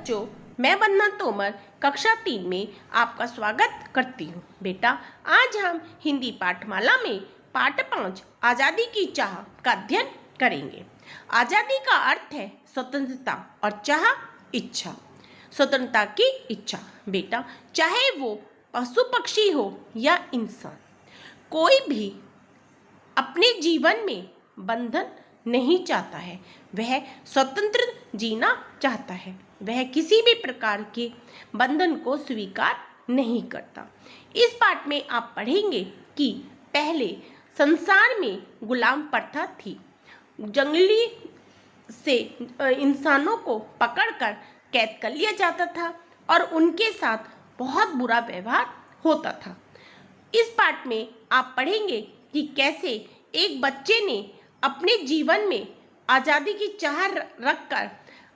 बच्चों, मैं वंदना तोमर कक्षा 3 में आपका स्वागत करती हूँ। बेटा, आज हम हिंदी पाठमाला में पाठ 5 आज़ादी की चाह का अध्ययन करेंगे। आज़ादी का अर्थ है स्वतंत्रता और चाह इच्छा। स्वतंत्रता की इच्छा। बेटा, चाहे वो पशु पक्षी हो या इंसान, कोई भी अपने जीवन में बंधन नहीं चाहता है। वह स्वतंत्र जीना चाहता है। वह किसी भी प्रकार के बंधन को स्वीकार नहीं करता। इस पाठ में आप पढ़ेंगे कि पहले संसार में गुलाम प्रथा थी। जंगली से इंसानों को पकड़कर कैद कर लिया जाता था और उनके साथ बहुत बुरा व्यवहार होता था। इस पाठ में आप पढ़ेंगे कि कैसे एक बच्चे ने अपने जीवन में आज़ादी की चाह रखकर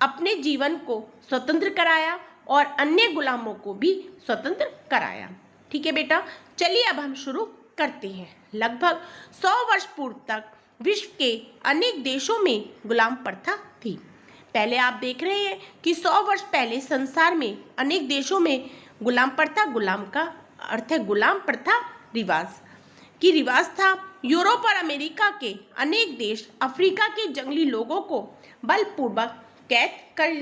अपने जीवन को स्वतंत्र कराया और अन्य गुलामों को भी स्वतंत्र कराया। ठीक है बेटा, चलिए अब हम शुरू करते हैं। लगभग 100 वर्ष पूर्व तक विश्व के अनेक देशों में गुलाम प्रथा थी। पहले आप देख रहे हैं कि 100 वर्ष पहले संसार में अनेक देशों में गुलाम प्रथा, गुलाम का अर्थ है गुलाम प्रथा रिवाज था। यूरोप और अमेरिका के अनेक देश अफ्रीका के जंगली लोगों को बलपूर्वक कैद कर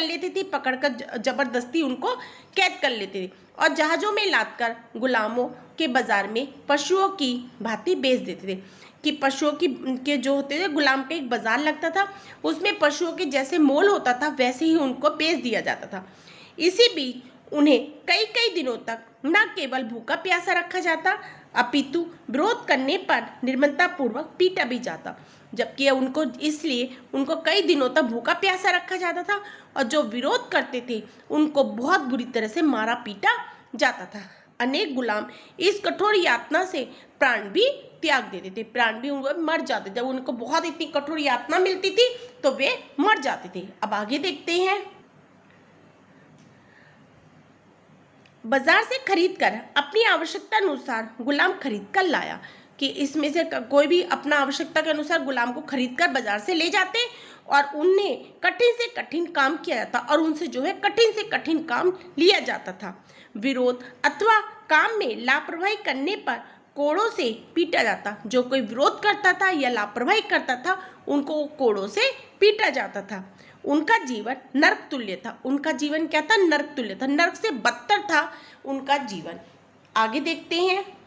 लेते थे पकड़कर जबरदस्ती उनको कैद कर लेते थे और जहाज़ों में लादकर गुलामों के बाजार में पशुओं की भांति बेच देते थे। कि पशुओं के जो होते थे, गुलाम का एक बाजार लगता था, उसमें पशुओं के जैसे मोल होता था वैसे ही उनको बेच दिया जाता था। इसी बीच उन्हें कई कई दिनों तक न केवल भूखा प्यासा रखा जाता, अपितु विरोध करने पर निर्ममतापूर्वक पीटा भी जाता। जबकि उनको कई दिनों तक भूखा प्यासा रखा जाता था और जो विरोध करते थे उनको बहुत बुरी तरह से मारा पीटा जाता था। अनेक गुलाम इस कठोर यातना से प्राण भी त्याग देते थे, प्राण भी उनको मर जाते। जब उनको बहुत इतनी कठोर यातना मिलती थी तो वे मर जाते थे। अब आगे देखते हैं। बाजार से खरीदकर अपनी आवश्यकता अनुसार गुलाम खरीद कर लाया। कि इसमें से कोई भी अपना आवश्यकता के अनुसार गुलाम को खरीदकर बाजार से ले जाते और उन्हें कठिन से कठिन काम किया जाता और उनसे जो है कठिन से कठिन काम लिया जाता था। विरोध अथवा काम में लापरवाही करने पर कोड़ों से पीटा जाता। जो कोई विरोध करता था या लापरवाही करता था उनको कोड़ों से पीटा जाता था। उनका जीवन नरक तुल्य था। उनका जीवन क्या था? नरक तुल्य था। नरक से बदतर था उनका जीवन। आगे देखते हैं।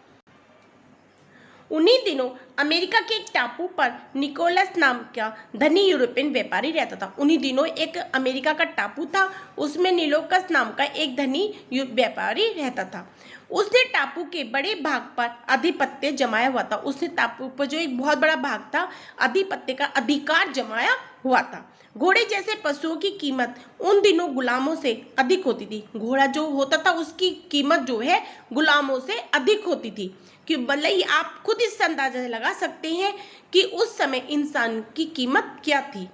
उन्हीं दिनों अमेरिका के एक टापू पर निकोलस नाम का धनी यूरोपियन व्यापारी रहता था। उन्हीं दिनों एक अमेरिका का टापू था, उसमें निकोलस नाम का एक धनी व्यापारी रहता था। उसने टापू के बड़े भाग पर आधिपत्य जमाया हुआ था। उसने टापू पर जो एक बहुत बड़ा भाग था, आधिपत्य का अधिकार जमाया हुआ था। घोड़े जैसे पशुओं की कीमत उन दिनों गुलामों से अधिक होती थी। घोड़ा जो होता था उसकी कीमत जो है गुलामों से अधिक होती थी। कि मतलब आप खुद इससे अंदाजा लगा सकते हैं कि उस समय इंसान की कीमत क्या थी।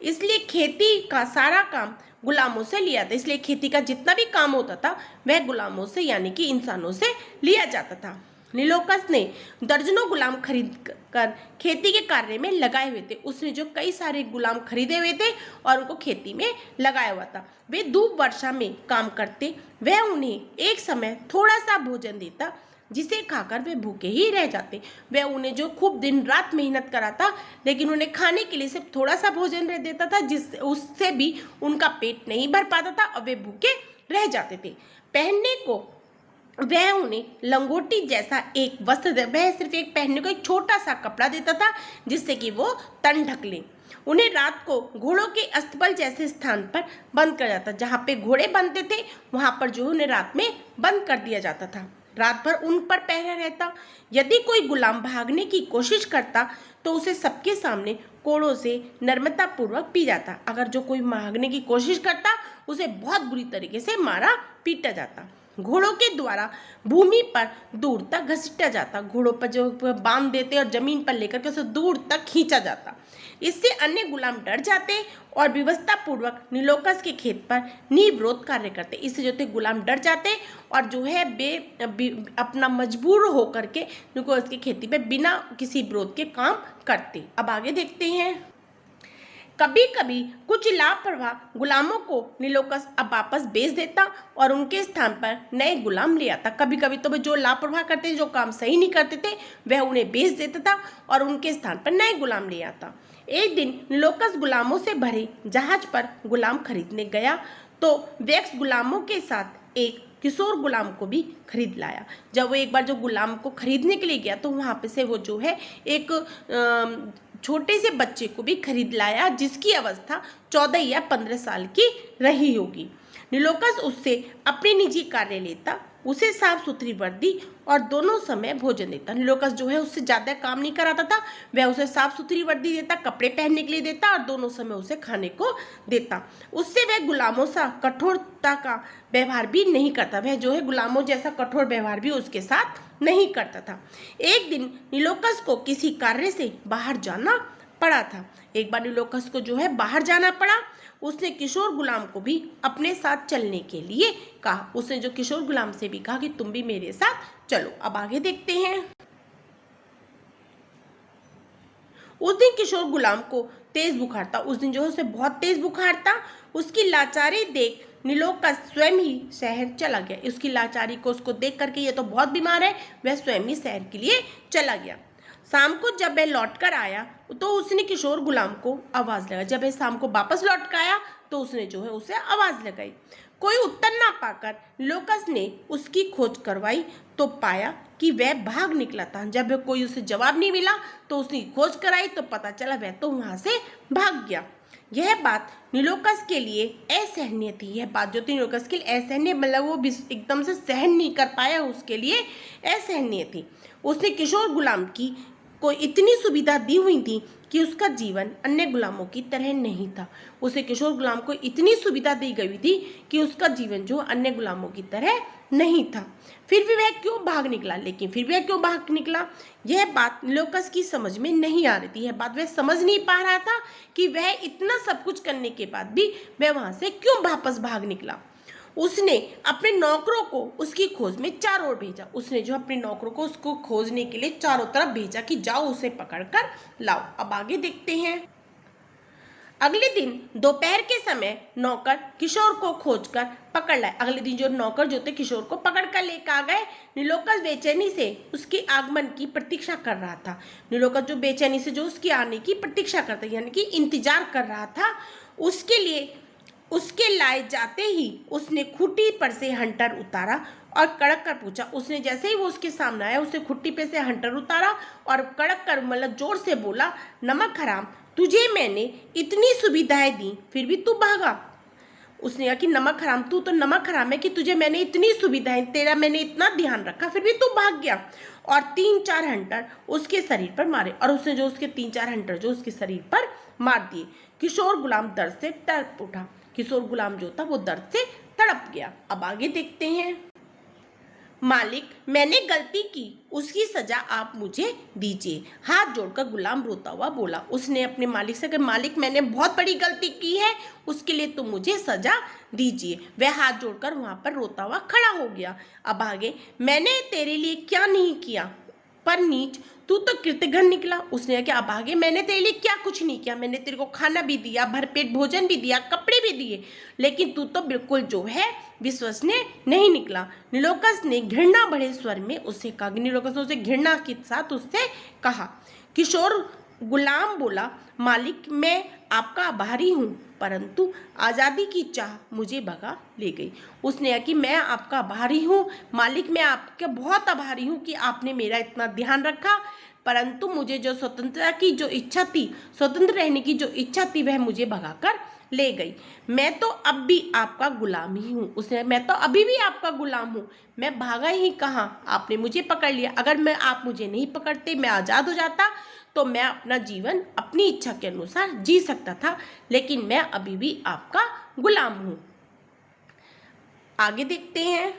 इसलिए खेती का सारा काम गुलामों से लिया था। इसलिए खेती का जितना भी काम होता था वह गुलामों से यानी कि इंसानों से लिया जाता था। निकोलस ने दर्जनों गुलाम खरीद कर खेती के कार्य में लगाए हुए थे। उसने जो कई सारे गुलाम खरीदे हुए थे और उनको खेती में लगाया हुआ था। वे धूप वर्षा में काम करते। वह उन्हें एक समय थोड़ा सा भोजन देता जिसे खाकर वे भूखे ही रह जाते। वह उन्हें जो खूब दिन रात मेहनत कराता लेकिन उन्हें खाने के लिए सिर्फ थोड़ा सा भोजन देता था, उससे भी उनका पेट नहीं भर पाता था और वे भूखे रह जाते थे। पहनने को वह उन्हें लंगोटी जैसा एक वस्त्र वह सिर्फ एक पहनने को एक छोटा सा कपड़ा देता था जिससे कि वो तन ढक लें। उन्हें रात को घोड़ों के अस्तबल जैसे स्थान पर बंद कर जाता। जहाँ पे घोड़े बनते थे वहाँ पर जो उन्हें रात में बंद कर दिया जाता था। रात भर उन पर पहरा रहता। यदि कोई गुलाम भागने की कोशिश करता तो उसे सबके सामने कोड़ों से नम्रतापूर्वक पी जाता। अगर जो कोई भागने की कोशिश करता उसे बहुत बुरी तरीके से मारा पीटा जाता। घोड़ों के द्वारा भूमि पर दूर तक घसीटा जाता। घोड़ों पर जो बांध देते और जमीन पर लेकर के उसे दूर तक खींचा जाता। इससे अन्य गुलाम डर जाते और व्यवस्था पूर्वक निकोलस के खेत पर निर्विरोध कार्य करते। इससे जो थे गुलाम डर जाते और जो है अपना मजबूर होकर के निकोलस की खेती पे बिना किसी विरोध के काम करते। अब आगे देखते हैं। कभी कभी कुछ लापरवाह गुलामों को नीलोकस अब वापस बेच देता और उनके स्थान पर नए गुलाम ले आता। कभी कभी तो जो लापरवाह करते थे, जो काम सही नहीं करते थे, वह उन्हें बेच देता था और उनके स्थान पर नए गुलाम ले आता। एक दिन नीलोकस गुलामों से भरे जहाज पर गुलाम खरीदने गया तो वैक्स गुलामों के साथ एक किशोर गुलाम को भी खरीद लाया। जब वो एक बार जो गुलाम को खरीदने के लिए गया तो वहाँ पे से वो जो है एक छोटे से बच्चे को भी खरीद लाया जिसकी अवस्था 14 या 15 साल की रही होगी। नीलोकस उससे अपने निजी कार्य लेता, उसे साफ सुथरी वर्दी और दोनों समय भोजन देता। नीलोकस जो है उससे ज़्यादा काम नहीं कराता था, वह उसे साफ सुथरी वर्दी देता, कपड़े पहनने के लिए देता और दोनों समय उसे खाने को देता। उससे वह गुलामों सा कठोरता का व्यवहार भी नहीं करता, वह जो है गुलामों जैसा कठोर व्यवहार भी उसके साथ नहीं करता था। एक दिन नीलोकस को किसी कार्य से बाहर जाना पड़ा था। एक बार नीलोकस को जो है बाहर जाना पड़ा। उसने किशोर गुलाम को भी अपने साथ चलने के लिए कहा। उसने जो किशोर गुलाम से भी कहा कि तुम भी मेरे साथ चलो। अब आगे देखते हैं। उस दिन किशोर गुलाम को तेज बुखार था। उस दिन जो है उसे बहुत तेज बुखार था। उसकी लाचारी देख नीलोकस स्वयं ही शहर चला गया। उसकी लाचारी को उसको देख करके ये तो बहुत बीमार है, वह स्वयं ही शहर के लिए चला गया। शाम को जब वह लौट कर आया तो उसने किशोर गुलाम को आवाज़ लगाई। जब वह शाम को वापस लौट कर आया तो उसने जो है उसे आवाज़ लगाई। कोई उत्तर ना पाकर नीलोकस ने उसकी खोज करवाई तो पाया कि वह भाग निकला था। जब कोई उसे जवाब नहीं मिला तो उसने खोज कराई तो पता चला वह तो वहाँ से भाग गया। यह बात नीलोकस के लिए असहनीय थी। यह बात जो थी नीलोकस के लिए असहनीय, मतलब वो एकदम से सहन नहीं कर पाया, उसके लिए असहनीय थी। उसने किशोर गुलाम की को इतनी सुविधा दी हुई थी कि उसका जीवन अन्य गुलामों की तरह नहीं था। उसे किशोर गुलाम को इतनी सुविधा दी गई थी कि उसका जीवन जो अन्य गुलामों की तरह नहीं था। फिर भी वह क्यों भाग निकला? लेकिन फिर भी वह क्यों भाग निकला, यह बात नीलोकस की समझ में नहीं आ रही थी। यह बात वह समझ नहीं पा रहा था कि वह इतना सब कुछ करने के बाद भी वह वहां से क्यों वापस भाग निकला। उसने अपने नौकरों को उसकी खोज में चारों ओर भेजा। उसने जो अपने नौकरों को उसको खोजने के लिए चारों तरफ भेजा कि जाओ उसे पकड़ कर लाओ। अब आगे देखते हैं। अगले दिन दोपहर के समय नौकर किशोर को खोजकर पकड़ लाए। अगले दिन जो नौकर जो थे किशोर को पकड़ कर लेकर आ गए। नीलोकस बेचैनी से उसके आगमन की प्रतीक्षा कर रहा था। नीलोकस जो बेचैनी से जो उसके आने की प्रतीक्षा करता, यानी कि इंतजार कर रहा था। उसके लिए उसके लाए जाते ही उसने खुट्टी पर से हंटर उतारा और कड़क कर पूछा। उसने जैसे ही वो उसके सामने आया उसे खुट्टी पे से हंटर उतारा और कड़क कर मतलब जोर से बोला, नमक हराम, तुझे मैंने इतनी सुविधाएं दी फिर भी तू भागा। उसने कहा कि नमक हराम, तू तो नमक हराम है कि तुझे मैंने इतनी सुविधाएं, तेरा मैंने इतना ध्यान रखा फिर भी तू भाग गया। और 3-4 हंटर उसके शरीर पर मारे और उसने जो उसके 3-4 हंटर जो उसके शरीर पर मार दिए। किशोर गुलाम दर्द से तड़प उठा। किशोर गुलाम जो था वो दर्द से तड़प गया। अब आगे देखते हैं। मालिक, मैंने गलती की, उसकी सजा आप मुझे दीजिए। हाथ जोड़कर गुलाम रोता हुआ बोला। उसने अपने मालिक से कहा, मालिक मैंने बहुत बड़ी गलती की है, उसके लिए तुम मुझे सजा दीजिए। वह हाथ जोड़कर वहां पर रोता हुआ खड़ा हो गया। अब आगे, मैंने तेरे लिए क्या नहीं किया, पर नीच तू तो कृतघ्न निकला। उसने कहा कि अब आगे मैंने तेरे लिए क्या कुछ नहीं किया, मैंने तेरे को खाना भी दिया, भरपेट भोजन भी दिया, कपड़े भी दिए, लेकिन तू तो बिल्कुल जो है विश्वसनीय नहीं निकला। नीलोकस ने घृणा भरे स्वर में उससे कहा। नीलोकस ने उसे घृणा के साथ उससे कहा। किशोर गुलाम बोला, मालिक मैं आपका आभारी हूँ, परंतु आज़ादी की चाह मुझे भगा ले गई। उसने कहा कि मैं आपका आभारी हूँ मालिक, मैं आपका बहुत आभारी हूँ कि आपने मेरा इतना ध्यान रखा, परंतु मुझे जो स्वतंत्रता की जो इच्छा थी, स्वतंत्र रहने की जो इच्छा थी, वह मुझे भगाकर ले गई। मैं तो अब भी आपका गुलाम ही हूँ। उसने, मैं तो अभी भी आपका गुलाम हूँ, मैं भागा ही कहाँ, आपने मुझे पकड़ लिया। अगर आप मुझे नहीं पकड़ते, मैं आज़ाद हो जाता तो मैं अपना जीवन अपनी इच्छा के अनुसार जी सकता था, लेकिन मैं अभी भी आपका गुलाम हूँ। आगे देखते हैं।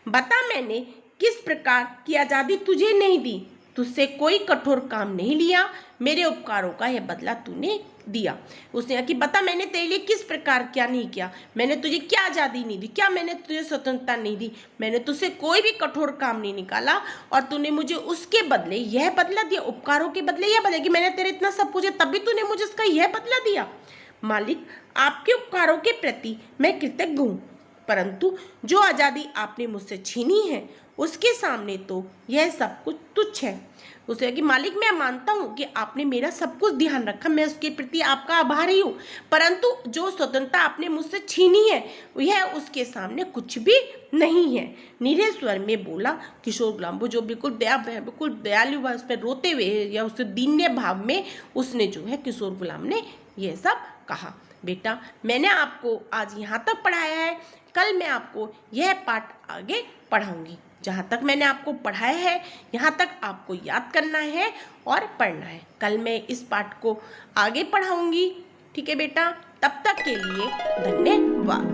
बता, मैंने किस प्रकार की आज़ादी तुझे नहीं दी, तुझसे कोई कठोर काम नहीं लिया, मेरे उपकारों का यह बदला तूने दिया। उसने कहा कि बता मैंने तेरे लिए किस प्रकार क्या नहीं किया, मैंने तुझे क्या आज़ादी नहीं दी, क्या मैंने तुझे स्वतंत्रता नहीं दी, मैंने तुझसे कोई भी कठोर काम नहीं निकाला और तूने मुझे उसके बदले यह बदला दिया, उपकारों के बदले यह बदला कि मैंने तेरे इतना सब कुछ तब भी तूने मुझे उसका यह बदला दिया। मालिक, आपके उपकारों के प्रति मैं कृतज्ञ हूँ, परंतु जो आज़ादी आपने मुझसे छीनी है उसके सामने तो यह सब कुछ तुच्छ है। उसे कि मालिक मैं मानता हूँ कि आपने मेरा सब कुछ ध्यान रखा, मैं उसके प्रति आपका आभारी हूँ, परंतु जो स्वतंत्रता आपने मुझसे छीनी है यह उसके सामने कुछ भी नहीं है। नीरे स्वर में बोला किशोर गुलाम। वो जो बिल्कुल दयालु भाव उस पर रोते हुए या उससे दीन्य भाव में उसने जो है किशोर गुलाम ने यह सब कहा। बेटा मैंने आपको आज यहाँ तक पढ़ाया है, कल मैं आपको यह पाठ आगे पढ़ाऊंगी। जहाँ तक मैंने आपको पढ़ाया है यहाँ तक आपको याद करना है और पढ़ना है। कल मैं इस पाठ को आगे पढ़ाऊंगी। ठीक है बेटा, तब तक के लिए धन्यवाद।